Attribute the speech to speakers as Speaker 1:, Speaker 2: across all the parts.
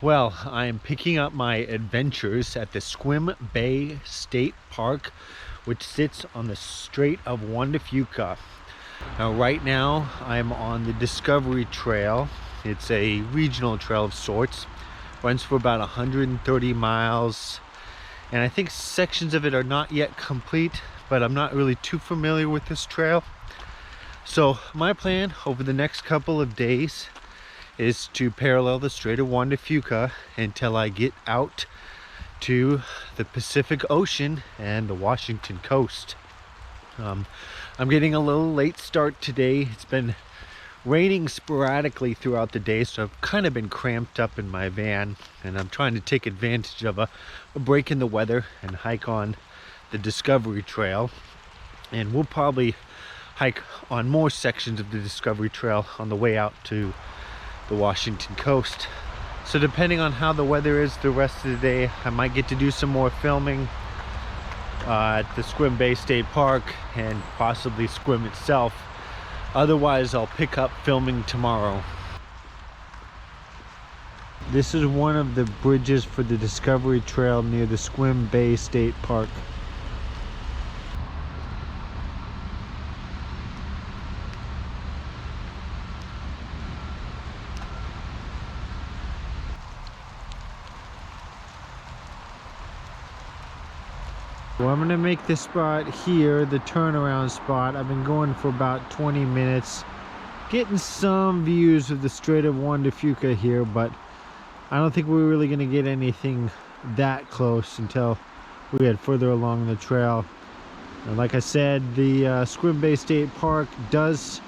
Speaker 1: Well, I am picking up my adventures at the Sequim Bay State Park, which sits on the Strait of Juan De Fuca. Now, right now, I'm on the Discovery Trail. It's a regional trail of sorts. Runs for about 130 miles, and I think sections of it are not yet complete, but I'm not really too familiar with this trail. So my plan over the next couple of days is to parallel the Strait of Juan De Fuca until I get out to the Pacific Ocean and the Washington coast. I'm getting a little late start today. It's been raining sporadically throughout the day, so I've kind of been cramped up in my van, and I'm trying to take advantage of a break in the weather and hike on the Discovery Trail. And we'll probably hike on more sections of the Discovery Trail on the way out to the Washington coast. So depending on how the weather is the rest of the day, I might get to do some more filming at the Sequim Bay State Park and possibly Sequim itself. Otherwise, I'll pick up filming tomorrow. This is one of the bridges for the Discovery Trail near the Sequim Bay State Park. Well, I'm gonna make this spot here the turnaround spot. I've been going for about 20 minutes, getting some views of the Strait of Juan De Fuca here, but I don't think we're really gonna get anything that close until we get further along the trail. And like I said, the Sequim Bay State Park does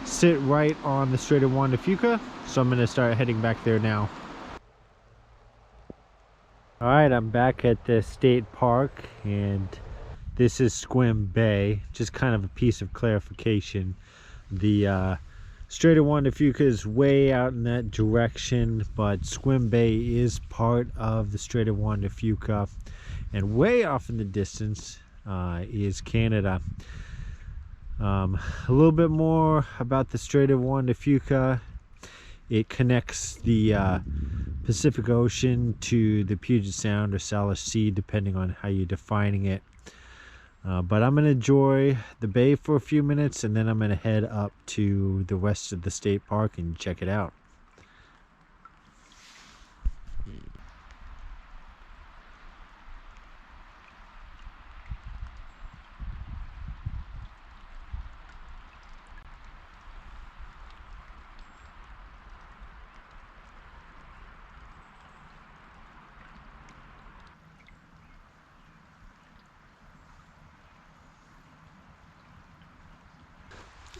Speaker 1: sit right on the Strait of Juan De Fuca, so I'm gonna start heading back there now. All right, I'm back at the state park, and this is Sequim Bay. Just kind of a piece of clarification. The Strait of Juan De Fuca is way out in that direction, but Sequim Bay is part of the Strait of Juan De Fuca, and way off in the distance is Canada. A little bit more about the Strait of Juan De Fuca. It connects the Pacific Ocean to the Puget Sound or Salish Sea, depending on how you're defining it. But I'm going to enjoy the bay for a few minutes, and then I'm going to head up to the rest of the state park and check it out.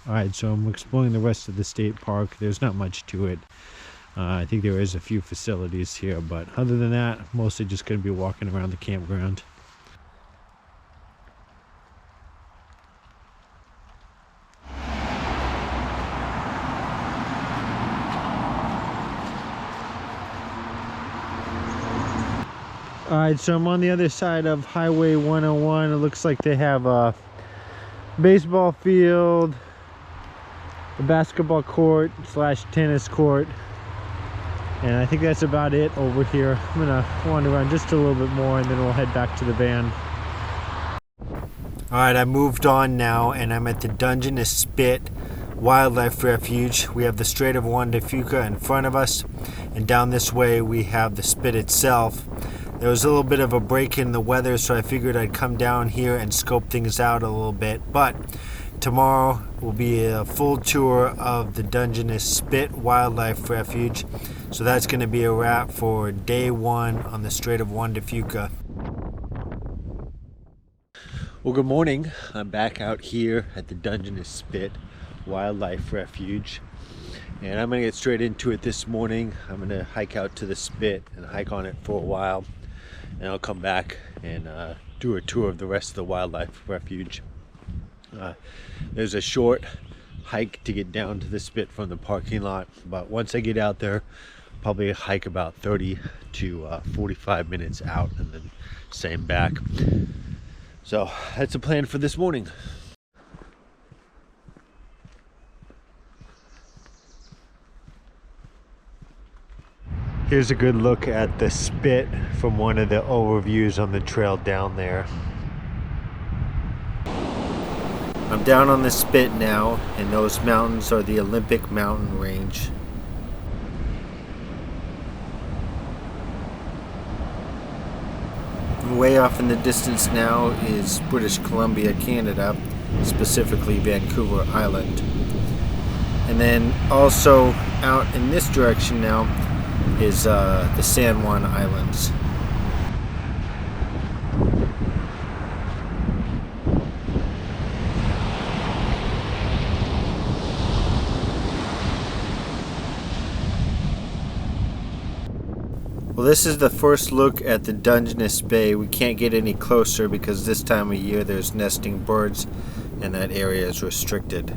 Speaker 1: Alright, so I'm exploring the rest of the state park. There's not much to it. I think there is a few facilities here, but other than that, mostly just going to be walking around the campground. Alright, so I'm on the other side of Highway 101. It looks like they have a baseball field, a basketball court slash tennis court, and I think that's about it over here. I'm gonna wander around just a little bit more, and then we'll head back to the van. Alright, I moved on now, and I'm at the Dungeness Wildlife Refuge. We have the Strait of Juan De Fuca in front of us, and down this way we have the spit itself. There was a little bit of a break in the weather, so I figured I'd come down here and scope things out a little bit. But tomorrow will be a full tour of the Dungeness Wildlife Refuge. So that's going to be a wrap for day one on the Strait of Juan De Fuca. Well, good morning. I'm back out here at the Dungeness Wildlife Refuge, and I'm going to get straight into it this morning. I'm going to hike out to the spit and hike on it for a while, and I'll come back and do a tour of the rest of the wildlife refuge. There's a short hike to get down to the spit from the parking lot, but once I get out there, probably hike about 30 to 45 minutes out and then same back. So that's the plan for this morning. Here's a good look at the spit from one of the overviews on the trail down there. I'm down on the spit now, and those mountains are the Olympic mountain range. Way off in the distance now is British Columbia, Canada, specifically Vancouver Island. And then also out in this direction now is the San Juan Islands. Well, this is the first look at the Dungeness Bay. We can't get any closer because this time of year there's nesting birds and that area is restricted.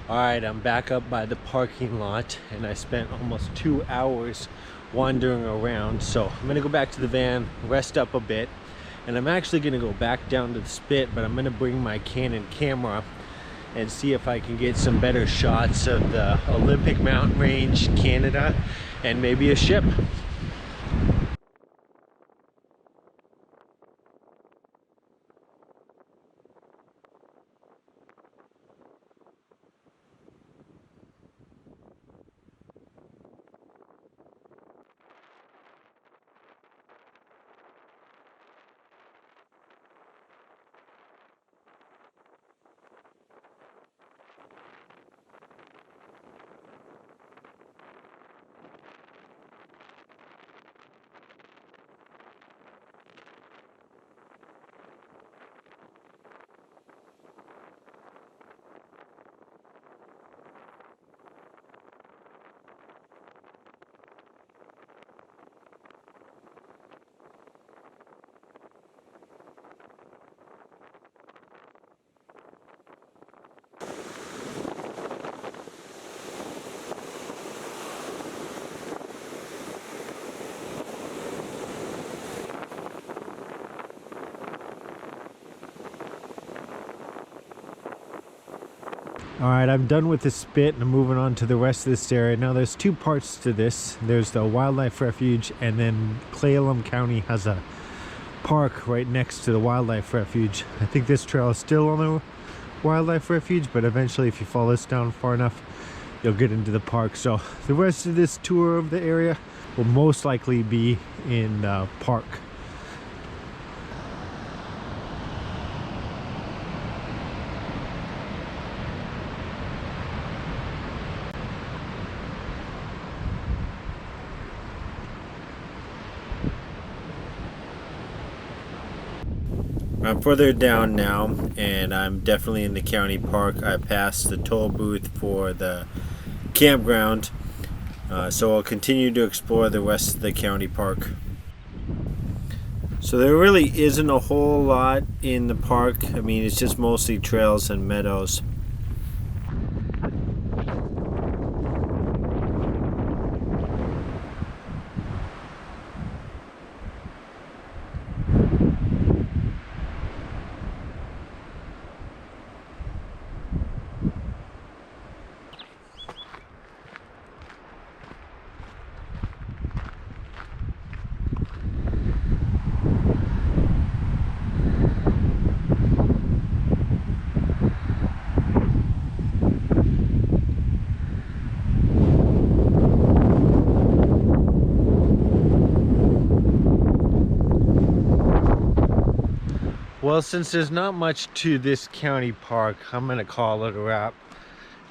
Speaker 1: Alright, I'm back up by the parking lot and I spent almost 2 hours wandering around, so I'm gonna go back to the van, rest up a bit, and I'm actually gonna go back down to the spit, but I'm gonna bring my Canon camera and see if I can get some better shots of the Olympic mountain range, Canada, and maybe a ship. Alright, I'm done with the spit and I'm moving on to the rest of this area. Now there's two parts to this. There's the wildlife refuge, and then Cle Elum County has a park right next to the wildlife refuge. I think this trail is still on the wildlife refuge, but eventually if you follow this down far enough you'll get into the park. So the rest of this tour of the area will most likely be in the park. I'm further down now, and I'm definitely in the county park. I passed the toll booth for the campground, so I'll continue to explore the rest of the county park. So there really isn't a whole lot in the park. I mean, it's just mostly trails and meadows. Well, since there's not much to this county park, I'm gonna call it a wrap.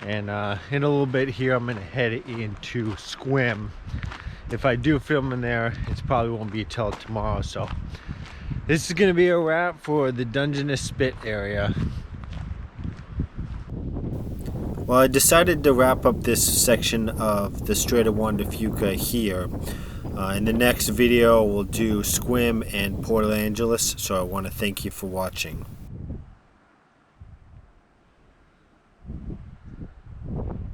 Speaker 1: And in a little bit here, I'm gonna head into Sequim. If I do film in there, it probably won't be till tomorrow. So This is going to be a wrap for the Dungeness Spit area. Well, I decided to wrap up this section of the Strait of Juan De Fuca here. In the next video, we'll do Sequim and Port Angeles, so I want to thank you for watching.